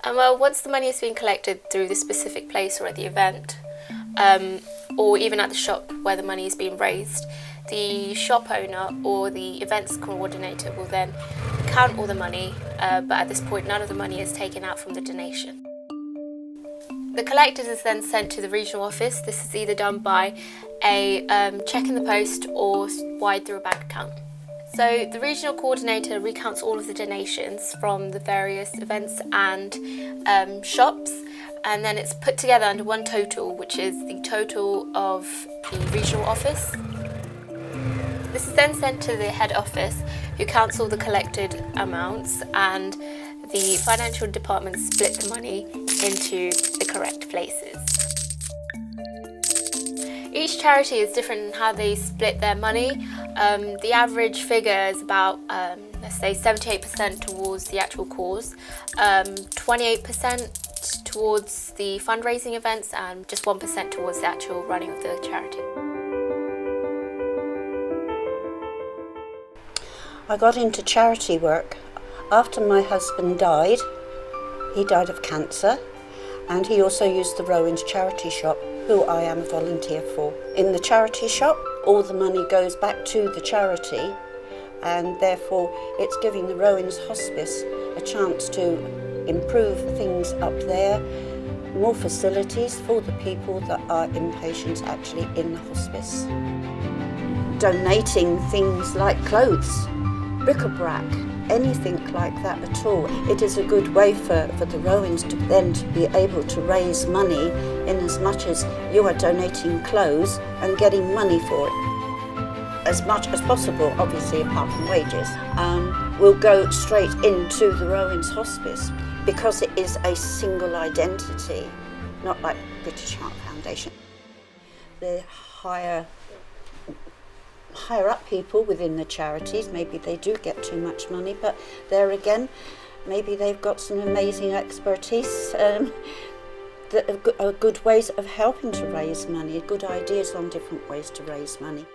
Well, once the money has been collected through the specific place or at the event, or even at the shop where the money is being raised, the shop owner or the events coordinator will then count all the money, but at this point none of the money is taken out from the donation. The collected is then sent to the regional office. This is either done by a cheque in the post or wired through a bank account. So the regional coordinator recounts all of the donations from the various events and shops, and then it's put together under one total, which is the total of the regional office. This is then sent to the head office, who counts all the collected amounts, and the financial department split the money into the correct places. Each charity is different in how they split their money. The average figure is about, let's say, 78% towards the actual cause, 28% towards the fundraising events, and just 1% towards the actual running of the charity. I got into charity work after my husband died. He died of cancer, and he also used the Rowans charity shop, who I am a volunteer for. In the charity shop, all the money goes back to the charity, and therefore it's giving the Rowans Hospice a chance to improve things up there, more facilities for the people that are inpatients actually in the hospice. Donating things like clothes, bric-a-brac, anything like that at all. It is a good way for the Rowans to then to be able to raise money, in as much as you are donating clothes and getting money for it. As much as possible, obviously apart from wages, will go straight into the Rowans Hospice, because it is a single identity, not like British Heart Foundation. The higher up people within the charities, maybe they do get too much money, but there again, maybe they've got some amazing expertise that are good ways of helping to raise money, good ideas on different ways to raise money.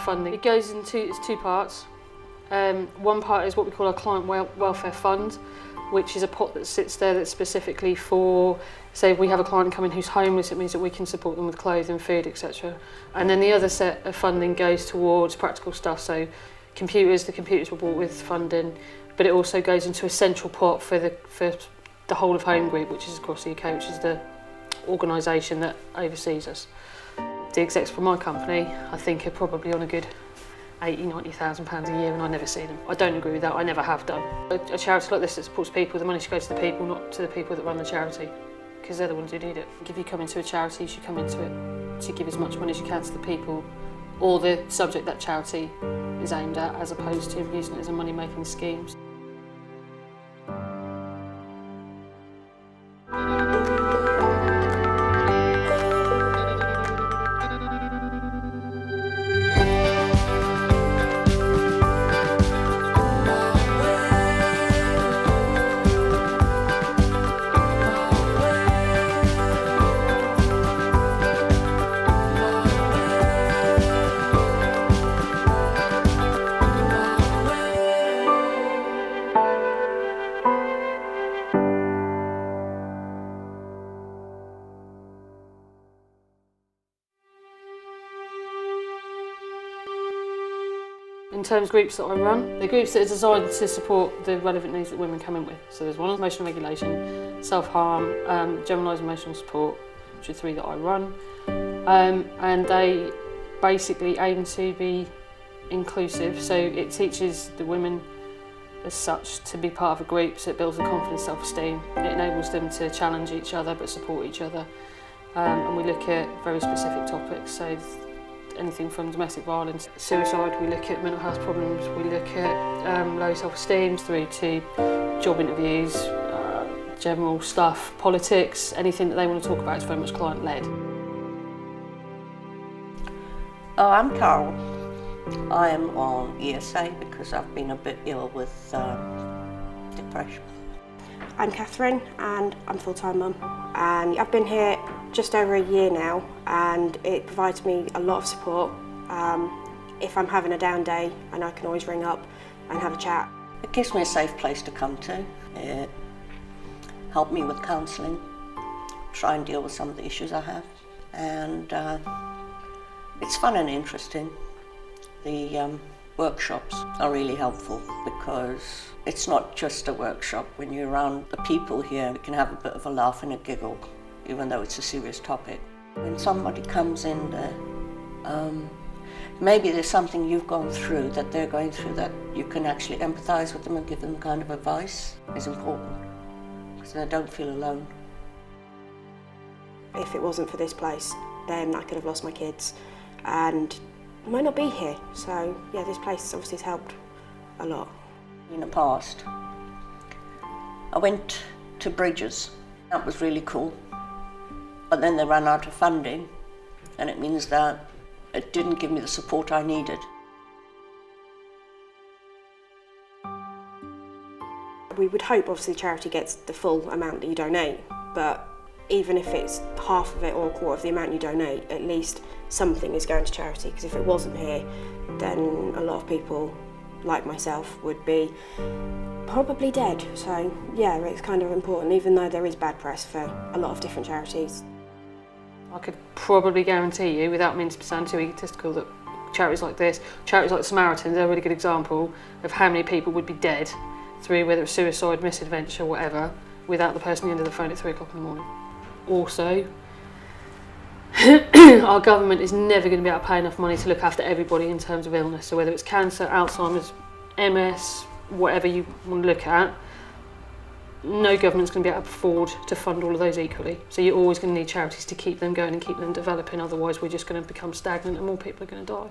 Funding. It goes into two parts. One part is what we call our client welfare fund, which is a pot that sits there that's specifically for, say, if we have a client coming who's homeless, it means that we can support them with clothing, food, etc. And then the other set of funding goes towards practical stuff, so the computers were bought with funding, but it also goes into a central pot for the whole of Home Group, which is across the UK, which is the organisation that oversees us. The execs for my company, I think, are probably on a good £80,000–90,000 a year, and I never see them. I don't agree with that, I never have done. A charity like this that supports people, the money should go to the people, not to the people that run the charity, because they're the ones who need it. If you come into a charity, you should come into it to give as much money as you can to the people or the subject that charity is aimed at, as opposed to using it as a money-making scheme. In terms of groups that I run, the groups that are designed to support the relevant needs that women come in with. So there's one on emotional regulation, self-harm, generalised emotional support, which are 3 that I run, and they basically aim to be inclusive, so it teaches the women as such to be part of a group, so it builds their confidence, self-esteem. It enables them to challenge each other but support each other, and we look at very specific topics, so anything from domestic violence, suicide, we look at mental health problems, we look at low self-esteem through to job interviews, general stuff, politics, anything that they want to talk about is very much client-led. Oh, I'm Carol. I am on ESA because I've been a bit ill with depression. I'm Catherine and I'm a full-time mum, and I've been here just over a year now, and it provides me a lot of support. If I'm having a down day, and I can always ring up and have a chat. It gives me a safe place to come to. It helped me with counselling, try and deal with some of the issues I have, and it's fun and interesting. The workshops are really helpful because it's not just a workshop. When you're around the people here, you can have a bit of a laugh and a giggle, even though it's a serious topic. When somebody comes in there, maybe there's something you've gone through that they're going through that you can actually empathise with them and give them the kind of advice is important, because they don't feel alone. If it wasn't for this place, then I could have lost my kids and might not be here. So yeah, this place obviously has helped a lot. In the past, I went to Bridges. That was really cool. But then they ran out of funding, and it means that it didn't give me the support I needed. We would hope obviously charity gets the full amount that you donate, but even if it's half of it or a quarter of the amount you donate, at least something is going to charity, because if it wasn't here, then a lot of people like myself would be probably dead. So yeah, it's kind of important, even though there is bad press for a lot of different charities. I could probably guarantee you, without meaning to sound too egotistical, that charities like this, charities like Samaritans, they're a really good example of how many people would be dead through whether it's suicide, misadventure, whatever, without the person at the end of the phone at 3 o'clock in the morning. Also, our government is never going to be able to pay enough money to look after everybody in terms of illness. So whether it's cancer, Alzheimer's, MS, whatever you want to look at, no government's going to be able to afford to fund all of those equally. So you're always going to need charities to keep them going and keep them developing, otherwise we're just going to become stagnant and more people are going to die.